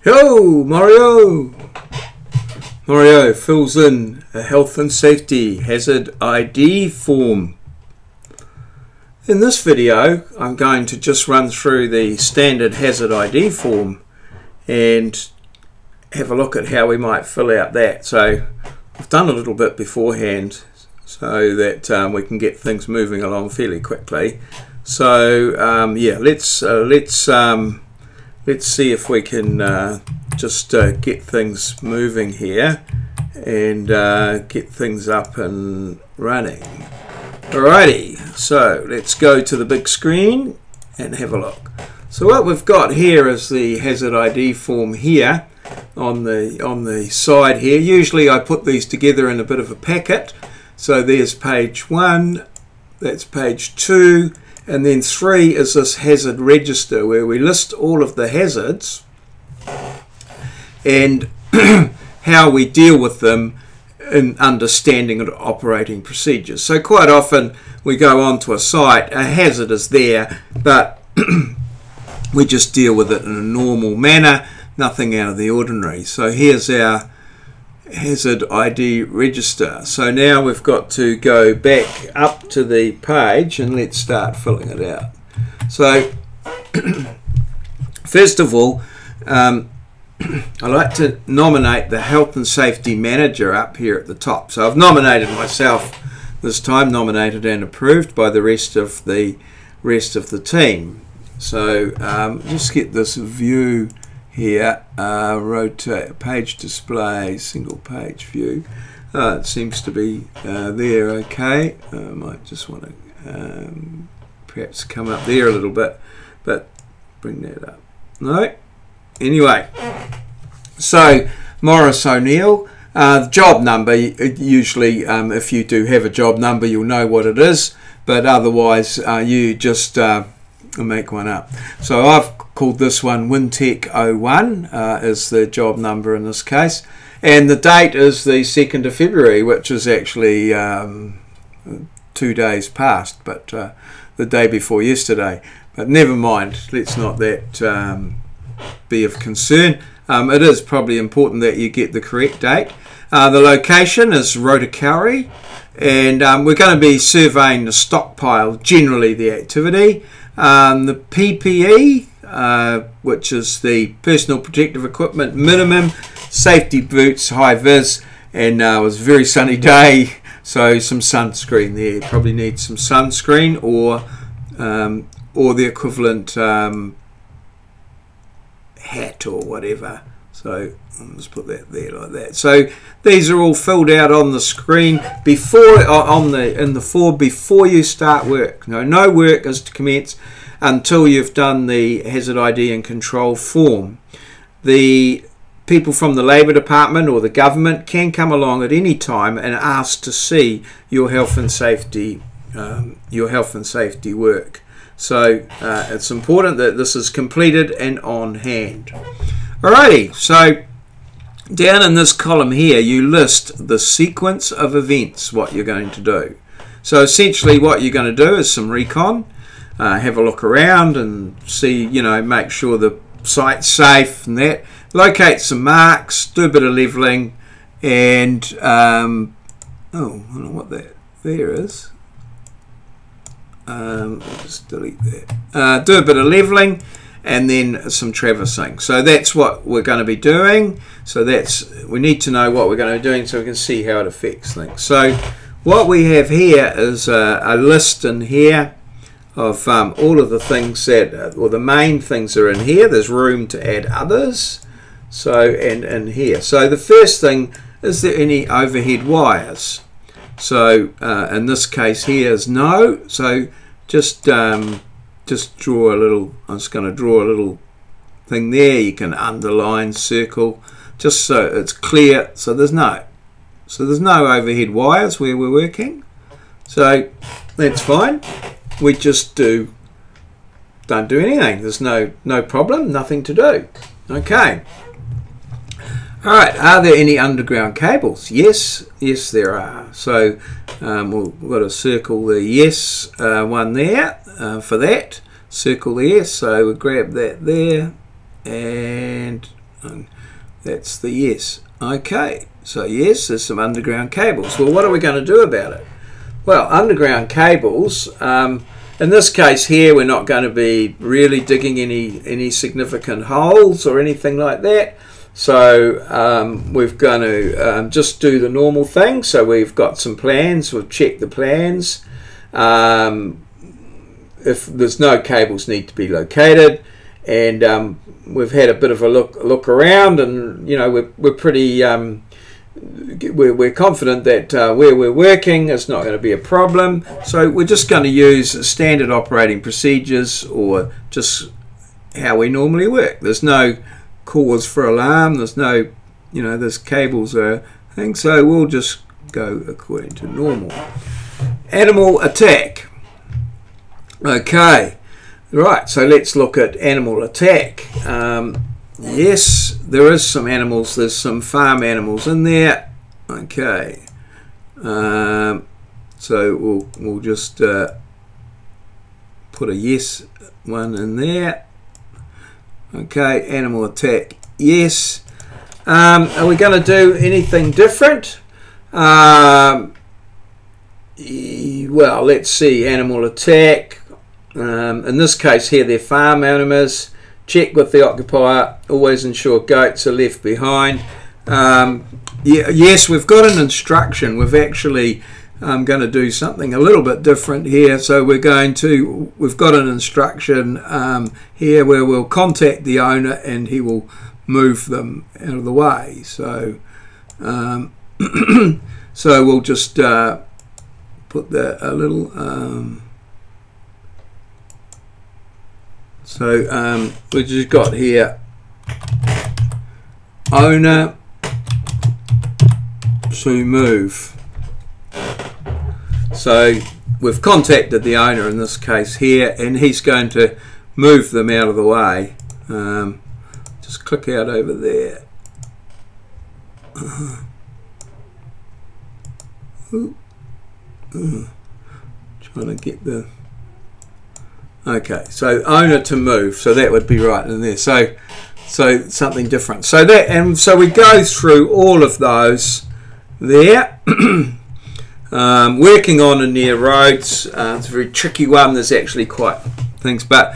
Yo, Maurieo! Maurieo fills in a health and safety hazard ID form. In this video, I'm going to just run through the standard hazard ID form and have a look at how we might fill out that. So I've done a little bit beforehand so that we can get things moving along fairly quickly. So yeah, let's see if we can just get things moving here and get things up and running. Alrighty, so let's go to the big screen and have a look. So what we've got here is the hazard ID form here on the side here. Usually I put these together in a bit of a packet. So there's page 1, that's page 2, and then 3 is this hazard register where we list all of the hazards and how we deal with them in understanding and operating procedures. So quite often we go onto a site, a hazard is there, but we just deal with it in a normal manner, nothing out of the ordinary. So here's our hazard ID register. So now we've got to go back up to the page and let's start filling it out. So first of all, I like to nominate the health and safety manager up here at the top. So I've nominated myself this time, nominated and approved by the rest of the team. So just get this view here, rotate page display, single page view. It seems to be there okay. I might just want to perhaps come up there a little bit, but bring that up. No? Anyway, so Morris O'Neill, the job number, usually if you do have a job number you'll know what it is, but otherwise you just make one up. So I've called this one Wintech 01 is the job number in this case, and the date is the 2nd of February, which is actually 2 days past, but the day before yesterday. But never mind, let's not that be of concern. It is probably important that you get the correct date. The location is Rotokauri, and we're going to be surveying the stockpile, generally the activity. The PPE, which is the personal protective equipment minimum, safety boots, high vis, and it was a very sunny day, so some sunscreen there. Probably need some sunscreen or the equivalent hat or whatever. So I'll just put that there like that. So these are all filled out on the screen before in the form before you start work. No work is to commence until you've done the hazard ID and control form. The people from the Labour Department or the government can come along at any time and ask to see your health and safety work. So it's important that this is completed and on hand. Alrighty, so down in this column here you list the sequence of events, what you're going to do. So essentially what you're going to do is some recon, have a look around and see, make sure the site's safe and that, locate some marks, do a bit of levelling, and I don't know what that there is. I'll just delete that. Do a bit of levelling and then some traversing. So that's what we're going to be doing. So we need to know what we're going to be doing so we can see how it affects things. So what we have here is a list in here of all of the things that, or the main things are in here. There's room to add others. So and in here. So the first thing, is there any overhead wires? So in this case here is no. So just draw a little. I'm just going to draw a little thing there. You can underline, circle, just so it's clear. So there's no overhead wires where we're working. So that's fine. We just don't do anything. There's no problem. Nothing to do. Okay. Alright, are there any underground cables? Yes, there are. So we've got to circle the yes one there for that. Circle the yes, so we grab that there and And that's the yes. Okay, so yes, there's some underground cables. Well, what are we going to do about it? Well, underground cables, in this case here, we're not going to be really digging any significant holes or anything like that. So we're going to just do the normal thing. So we've got some plans, we've checked the plans. If there's no cables need to be located, and we've had a bit of a look around, and you know we're pretty we're confident that where we're working is not going to be a problem. So we're just going to use standard operating procedures, or just how we normally work. There's no cause for alarm, there's no, you know, there's cables or thing, so we'll just go according to normal. Animal attack. Okay, right, so let's look at animal attack. Yes, there is some animals, there's some farm animals in there. Okay, so we'll just put a yes one in there. Okay, animal attack, yes. Are we going to do anything different? Well, let's see, animal attack. In this case here, they're farm animals. Check with the occupier, always ensure goats are left behind. Yes, we've got an instruction. We've actually going to do something a little bit different here. So we've got an instruction here where we'll contact the owner and he will move them out of the way. So so we'll just put that a little so we've just got here owner to move. So we've contacted the owner in this case here, and he's going to move them out of the way. Just click out over there. Trying to get the... Okay, so owner to move, so that would be right in there. So something different. So that, and so we go through all of those there. Working on and near roads, it's a very tricky one. There's actually quite things, but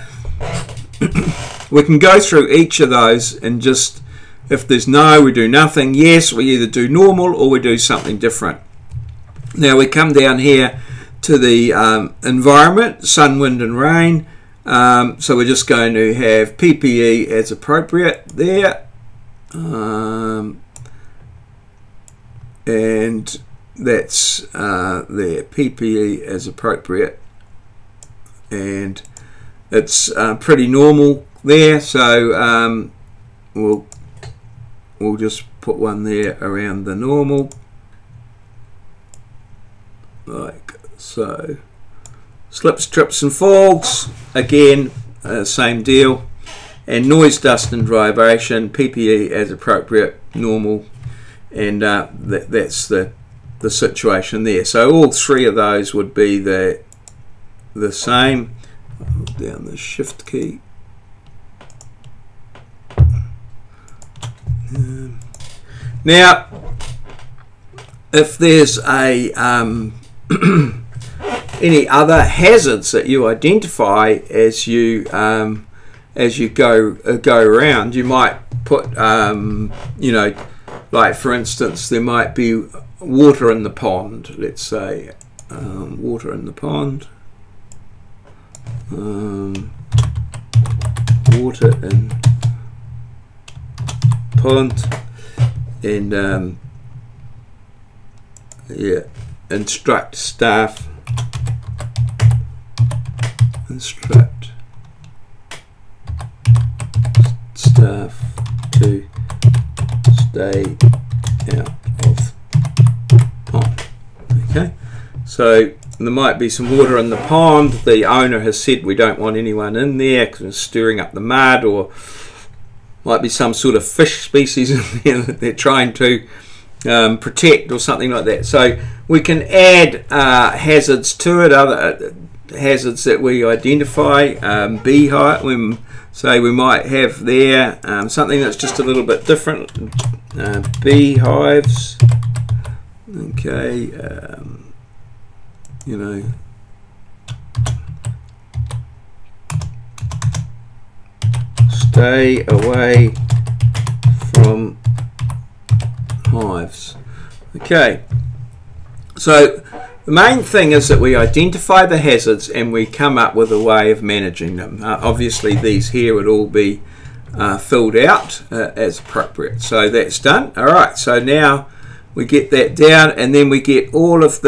we can go through each of those and just, if there's no, we do nothing. Yes, we either do normal or we do something different. Now we come down here to the environment, sun, wind and rain. So we're just going to have PPE as appropriate there. And that's there, PPE as appropriate. And it's pretty normal there. So we'll just put one there around the normal. Like so. Slips, trips and falls, again same deal. And noise, dust and vibration, PPE as appropriate, normal, and that's the situation there. So all three of those would be the same. Hold down the shift key. Now if there's a any other hazards that you identify as you go around, you might put you know, like for instance, there might be water in the pond. Let's say water in the pond, water in pond, and yeah, instruct staff. Instruct staff to stay out of pond. Okay, so there might be some water in the pond. The owner has said we don't want anyone in there because it's stirring up the mud, or might be some sort of fish species in there that they're trying to protect or something like that. So we can add hazards to it, other hazards that we identify, beehive, when So we might have there something that's just a little bit different. Beehives. Okay, you know, stay away from hives. Okay, so the main thing is that we identify the hazards and we come up with a way of managing them. Obviously these here would all be filled out as appropriate. So that's done. Alright, so now we get that down, and then we get all of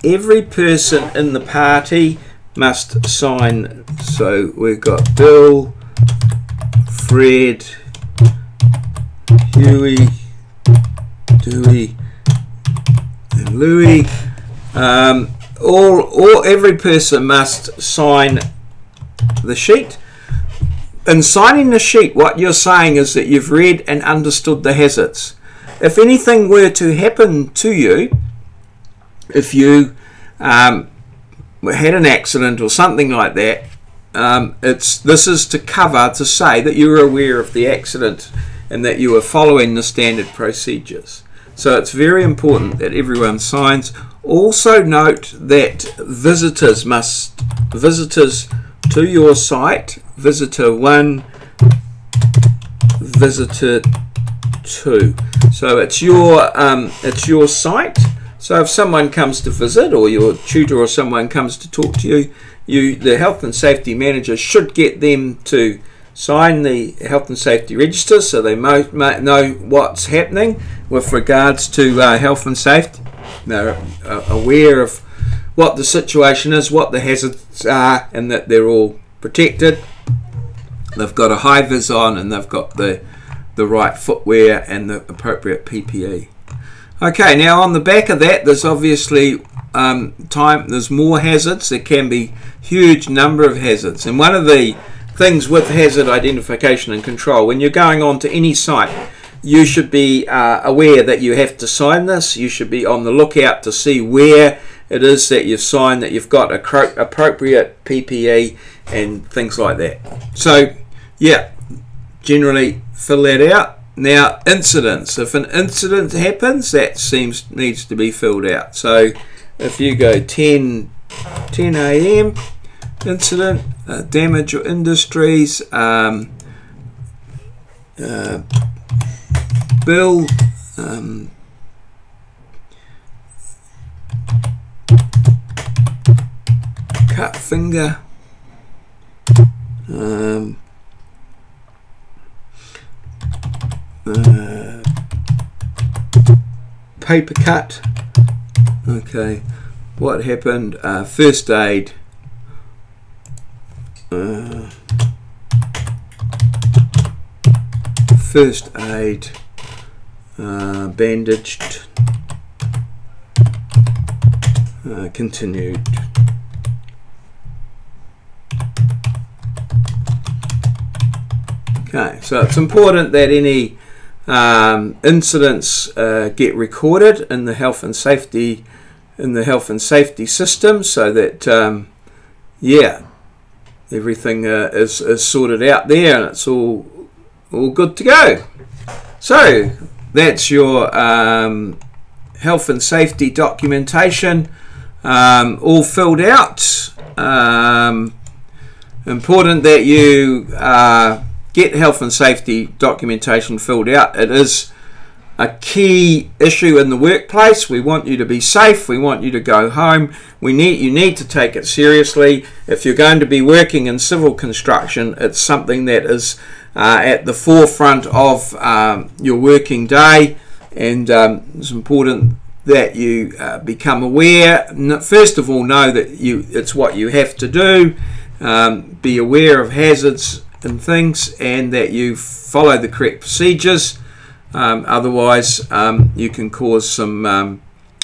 every person in the party must sign. So we've got Bill, Fred, Huey, Dewey, and Louie. Every person must sign the sheet. In signing the sheet, what you're saying is that you've read and understood the hazards. If anything were to happen to you, if you had an accident or something like that, this is to say that you were aware of the accident and that you were following the standard procedures. So it's very important that everyone signs. Also note that visitors to your site, visitor 1, visitor 2. So it's your site. So if someone comes to visit, or your tutor or someone comes to talk to you, the health and safety manager should get them to sign the health and safety register so they might know what's happening with regards to health and safety. They're aware of what the situation is, what the hazards are, and that they're all protected. They've got a high vis on, and they've got the right footwear and the appropriate PPE. Okay, now on the back of that, there's obviously there's more hazards. There can be huge number of hazards, and one of the things with hazard identification and control, when you're going on to any site, you should be aware that you have to sign this. You should be on the lookout to see where it is that you've signed, that you've got appropriate PPE and things like that. So yeah, generally fill that out. Now, incidents. If an incident happens, that needs to be filled out. So if you go 10 a.m. incident, damage or industries, Bill, cut finger, paper cut. Okay, what happened? First aid. First aid. Bandaged. Continued. Okay, so it's important that any incidents get recorded in the health and safety system, so that yeah, everything is sorted out there and it's all good to go. So that's your health and safety documentation all filled out. Important that you get health and safety documentation filled out. It is a key issue in the workplace. We want you to be safe. We want you to go home. You need to take it seriously. If you're going to be working in civil construction, it's something that is at the forefront of your working day, and it's important that you become aware. First of all, know that it's what you have to do. Be aware of hazards and things, and that you follow the correct procedures. Otherwise, you can cause some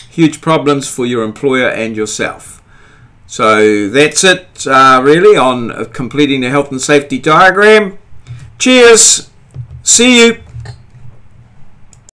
huge problems for your employer and yourself. So that's it really on completing the health and safety diagram. Cheers! See you!